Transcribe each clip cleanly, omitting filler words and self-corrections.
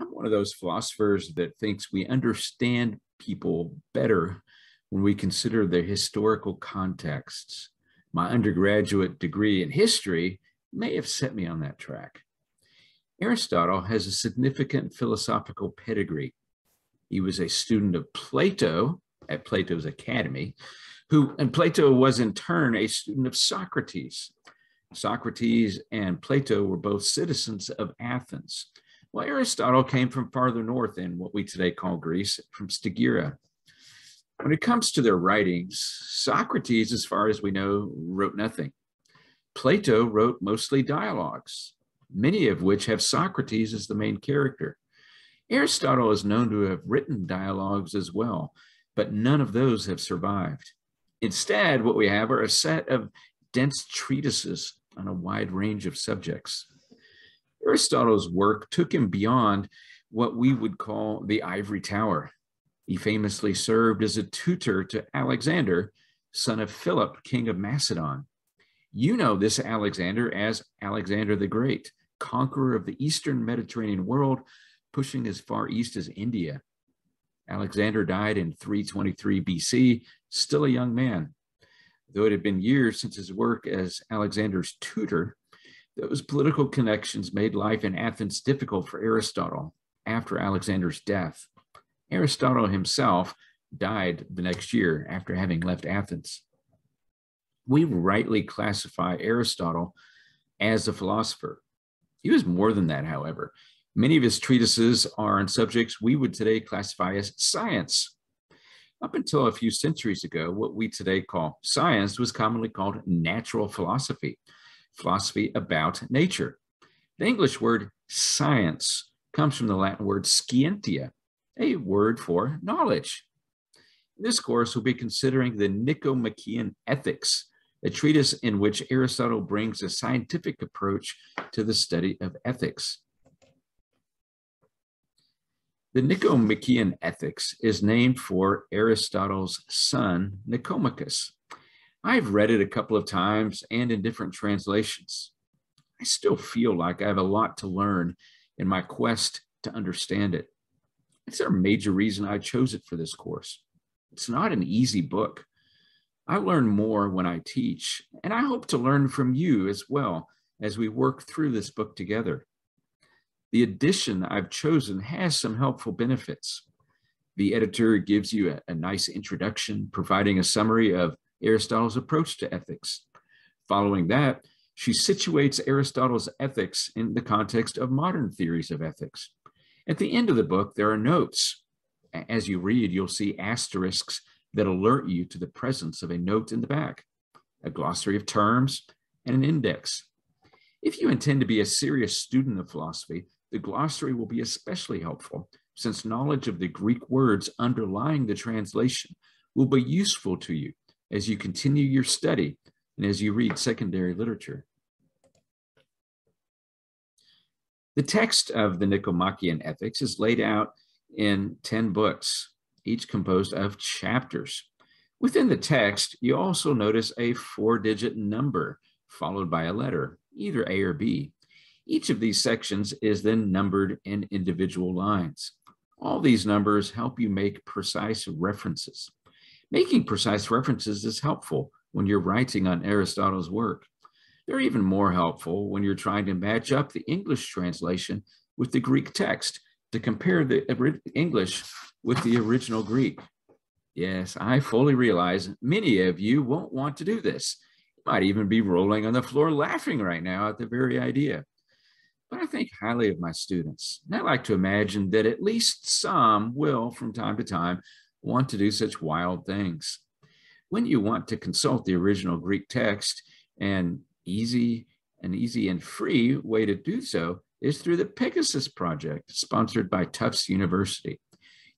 I'm one of those philosophers that thinks we understand people better when we consider their historical contexts. My undergraduate degree in history may have set me on that track. Aristotle has a significant philosophical pedigree. He was a student of Plato at Plato's Academy, and Plato was in turn a student of Socrates. Socrates and Plato were both citizens of Athens. Well, Aristotle came from farther north in what we today call Greece, from Stagira. When it comes to their writings, Socrates, as far as we know, wrote nothing. Plato wrote mostly dialogues, many of which have Socrates as the main character. Aristotle is known to have written dialogues as well, but none of those have survived. Instead, what we have are a set of dense treatises on a wide range of subjects. Aristotle's work took him beyond what we would call the ivory tower. He famously served as a tutor to Alexander, son of Philip, king of Macedon. You know this Alexander as Alexander the Great, conqueror of the eastern Mediterranean world, pushing as far east as India. Alexander died in 323 BC, still a young man. Though it had been years since his work as Alexander's tutor, those political connections made life in Athens difficult for Aristotle after Alexander's death. Aristotle himself died the next year after having left Athens. We rightly classify Aristotle as a philosopher. He was more than that, however. Many of his treatises are on subjects we would today classify as science. Up until a few centuries ago, what we today call science was commonly called natural philosophy, philosophy about nature. The English word science comes from the Latin word scientia, a word for knowledge. In this course, we'll be considering the Nichomachean Ethics, a treatise in which Aristotle brings a scientific approach to the study of ethics. The Nichomachean Ethics is named for Aristotle's son, Nicomachus. I've read it a couple of times and in different translations. I still feel like I have a lot to learn in my quest to understand it. It's a major reason I chose it for this course. It's not an easy book. I learn more when I teach, and I hope to learn from you as well as we work through this book together. The edition I've chosen has some helpful benefits. The editor gives you a nice introduction, providing a summary of Aristotle's approach to ethics. Following that, she situates Aristotle's ethics in the context of modern theories of ethics. At the end of the book, there are notes. As you read, you'll see asterisks that alert you to the presence of a note in the back, a glossary of terms, and an index. If you intend to be a serious student of philosophy, the glossary will be especially helpful, since knowledge of the Greek words underlying the translation will be useful to you as you continue your study and as you read secondary literature. The text of the Nichomachean Ethics is laid out in 10 books, each composed of chapters. Within the text, you also notice a 4-digit number followed by a letter, either A or B. Each of these sections is then numbered in individual lines. All these numbers help you make precise references. Making precise references is helpful when you're writing on Aristotle's work. They're even more helpful when you're trying to match up the English translation with the Greek text to compare the English with the original Greek. Yes, I fully realize many of you won't want to do this. You might even be rolling on the floor laughing right now at the very idea. But I think highly of my students, and I like to imagine that at least some will, from time to time, want to do such wild things. When you want to consult the original Greek text, an easy and free way to do so is through the Pegasus Project, sponsored by Tufts University.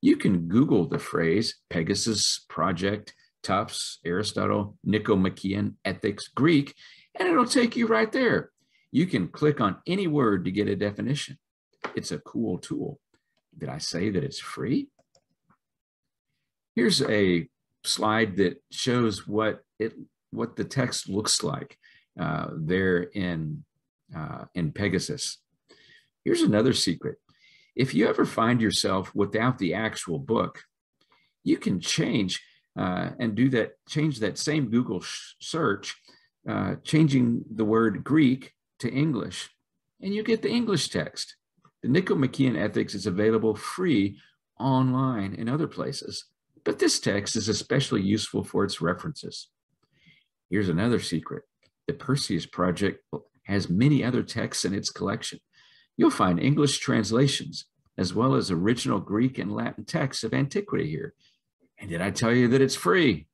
You can Google the phrase Pegasus Project, Tufts, Aristotle, Nichomachean Ethics, Greek, and it'll take you right there. You can click on any word to get a definition. It's a cool tool. Did I say that it's free? Here's a slide that shows what the text looks like there in Pegasus. Here's another secret. If you ever find yourself without the actual book, you can change change that same Google search, changing the word Greek to English, and you get the English text. The Nichomachean Ethics is available free online in other places, but this text is especially useful for its references. Here's another secret. The Perseus Project has many other texts in its collection. You'll find English translations, as well as original Greek and Latin texts of antiquity here. And did I tell you that it's free?